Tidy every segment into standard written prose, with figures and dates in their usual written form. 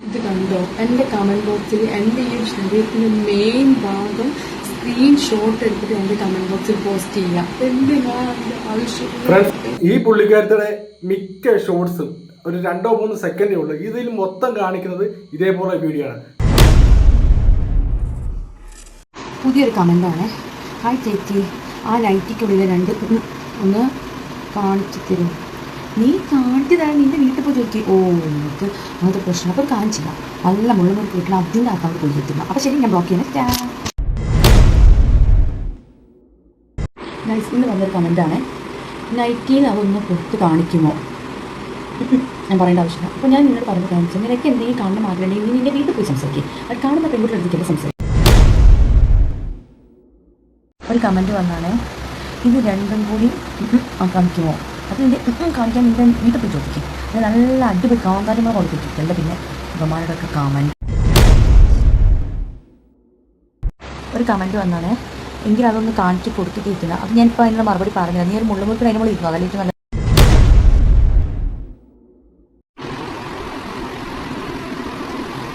ഇത് കണ്ടോ, എൻ്റെ കമന്റ് ബോക്സിൽ എൻ്റെ ഈ ശരീരത്തിന്റെ മെയിൻ ഭാഗം സ്ക്രീൻഷോട്ട് എടുത്തിട്ട് എൻ്റെ കമന്റ് ബോക്സിൽ പോസ്റ്റ് ചെയ്യാം. ഈ പുള്ളിക്കാരത്തിന്റെ മിക്ക ഷോർട്സും ഒരു 2-3 സെക്കൻഡേ ഉള്ളൂ. ഇതിൽ മൊത്തം കാണിക്കുന്നത് ഇതേപോലെ വീഡിയോ ആണ്. പുതിയൊരു കമന്റാണ്. ഹായ് ചേച്ചി, ആ നൈറ്റിക്കുള്ളിൽ ഒന്ന് കാണിച്ചു തരും. നീ കാണിച്ചു തരാൻ നിന്റെ വീട്ടിൽ പോയി ചോദിച്ചു. ഓ എനിക്ക് അങ്ങനത്തെ പ്രശ്നം. അപ്പോൾ കാണിച്ചില്ല. നല്ല മുള്ളുമുറി വീട്ടിൽ അതിൻ്റെ അകത്ത് പോയി എത്തുന്നു. അപ്പോൾ ശരി, ഞാൻ ബ്ലോക്ക് ചെയ്യണേ. നൈസ്. ഇന്ന് വന്നൊരു കമൻറ്റാണ്. നൈറ്റിയിൽ അതൊന്ന് പുറത്ത് കാണിക്കുമോ? ഞാൻ പറയേണ്ട ആവശ്യമില്ല. അപ്പോൾ ഞാൻ നിന്നോട് പറഞ്ഞ് കാണിച്ചു, നിനക്ക് എന്തെങ്കിലും കാണുന്ന മാറ്റമുണ്ടെങ്കിൽ നീ നിൻ്റെ വീട്ടിൽ പോയി സംസാരിക്കും. അത് കാണുന്ന പെൺകുട്ടിയുടെ അടുത്തേക്ക് സംസാരിക്കും. ഒരു കമൻറ്റ് വന്നാണ്, ഇത് രണ്ടും കൂടി കാണിക്കുമോ? അത് നിൻ്റെ കാണിക്കാൻ നിൻ്റെ വീട്ടിൽ പോയി ചോദിക്കും. അത് നല്ല അടിപൊളി കാന്താരങ്ങൾ കൊടുത്തിട്ടുണ്ട്. പിന്നെ ഉപമാനൊക്കെ കമൻറ്റ്. ഒരു കമൻറ്റ് വന്നാണ്, എങ്കിൽ അതൊന്ന് കാണിച്ച് കൊടുത്തിട്ടിരിക്കില്ല. അത് ഞാനിപ്പോൾ അതിനുള്ള മറുപടി പറഞ്ഞത്. നീ ഒരു മുള്ളുമുറിപ്പിന് അതിന് മുകളിൽ ഇരുന്നു. അതല്ലേ നല്ല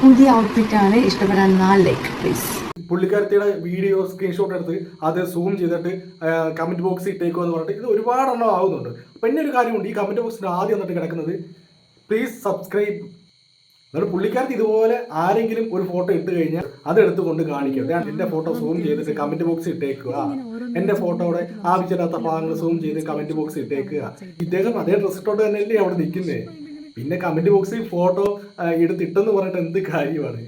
പുതിയ ഔട്ട്ഫിറ്റാണ്. ഇഷ്ടപ്പെടാൻ 4 ലൈക്ക് പ്ലീസ്. പുള്ളിക്കാരത്തിയുടെ വീഡിയോ സ്ക്രീൻഷോട്ട് എടുത്ത് അത് സൂം ചെയ്തിട്ട് കമന്റ് ബോക്സിൽ ഇട്ടേക്കോ എന്ന് പറഞ്ഞിട്ട് ഇത് ഒരുപാടെണ്ണം ആവുന്നുണ്ട്. അപ്പം പിന്നെ ഒരു കാര്യമുണ്ട്, ഈ കമന്റ് ബോക്സിൽ ആദ്യം വന്നിട്ട് കിടക്കുന്നത് പ്ലീസ് സബ്സ്ക്രൈബ്. എന്നിട്ട് പുള്ളിക്കാരത്തി ഇതുപോലെ ആരെങ്കിലും ഒരു ഫോട്ടോ ഇട്ട് കഴിഞ്ഞാൽ അതെടുത്ത് കൊണ്ട് കാണിക്കുക. എൻ്റെ ഫോട്ടോ സൂം ചെയ്തിട്ട് കമന്റ് ബോക്സിൽ ഇട്ടേക്കുക. എൻ്റെ ഫോട്ടോയുടെ ആവശ്യമില്ലാത്ത ഭാഗങ്ങൾ സൂം ചെയ്ത് കമന്റ് ബോക്സിൽ ഇട്ടേക്കുക. ഇദ്ദേഹം അതേ ഡ്രസ് ഇട്ടോട്ട് തന്നെയല്ലേ അവിടെ നിൽക്കുന്നത്. പിന്നെ കമന്റ് ബോക്സിൽ ഫോട്ടോ എടുത്തിട്ടെന്ന് പറഞ്ഞിട്ട് എന്ത് കാര്യമാണ്?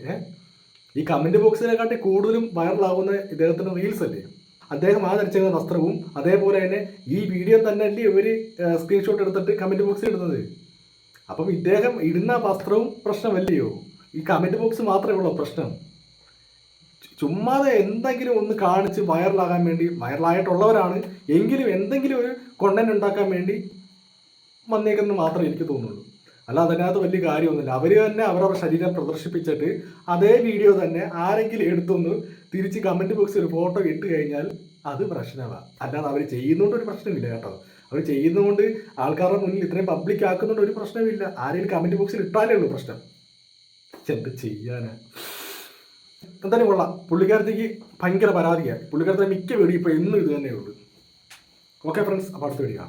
ഈ കമന്റ് ബോക്സിനെക്കാട്ടി കൂടുതലും വൈറലാകുന്ന ഇദ്ദേഹത്തിൻ്റെ റീൽസ് അല്ലേ. അദ്ദേഹം ആ ധരിച്ചിരുന്ന വസ്ത്രവും അതേപോലെ തന്നെ ഈ വീഡിയോ തന്നെ അല്ലേ ഇവർ സ്ക്രീൻഷോട്ട് എടുത്തിട്ട് കമന്റ് ബോക്സിൽ ഇടുന്നത്. അപ്പം ഇദ്ദേഹം ഇടുന്ന വസ്ത്രവും പ്രശ്നമല്ലയോ? ഈ കമന്റ് ബോക്സ് മാത്രമേ ഉള്ളൂ പ്രശ്നം. ചുമ്മാതെ എന്തെങ്കിലും ഒന്ന് കാണിച്ച് വൈറലാകാൻ വേണ്ടി, വൈറലായിട്ടുള്ളവരാണ് എങ്കിലും എന്തെങ്കിലും ഒരു കോണ്ടന്റ് ഉണ്ടാക്കാൻ വേണ്ടി വന്നേക്കെന്ന് മാത്രമേ എനിക്ക് തോന്നുള്ളൂ. അല്ല, അതിനകത്ത് വലിയ കാര്യമൊന്നുമില്ല. അവർ തന്നെ അവരവരുടെ ശരീരം പ്രദർശിപ്പിച്ചിട്ട് അതേ വീഡിയോ തന്നെ ആരെങ്കിലും എടുത്തൊന്ന് തിരിച്ച് കമന്റ് ബോക്സിൽ ഒരു ഫോട്ടോ ഇട്ട് കഴിഞ്ഞാൽ അത് പ്രശ്നമാണ്. അല്ലാതെ അവർ ചെയ്യുന്നതുകൊണ്ട് ഒരു പ്രശ്നമില്ല കേട്ടോ. അവർ ചെയ്യുന്നതുകൊണ്ട് ആൾക്കാരുടെ മുന്നിൽ ഇത്രയും പബ്ലിക് ആക്കുന്നതുകൊണ്ട് ഒരു പ്രശ്നമില്ല. ആരെങ്കിലും കമന്റ് ബോക്സിൽ ഇട്ടാലേ ഉള്ളൂ പ്രശ്നം. എന്ത് ചെയ്യാനാ? എന്തായാലും കൊള്ളാം. പുള്ളിക്കാരത്തേക്ക് ഭയങ്കര പരാതിയാണ്. പുള്ളിക്കാരത്തെ മിക്ക വീഡിയോ ഇപ്പോൾ എന്നും ഇത് തന്നെയുള്ളൂ. ഓക്കെ ഫ്രണ്ട്സ്, അപ്പോൾ അടുത്ത വീഡിയോ.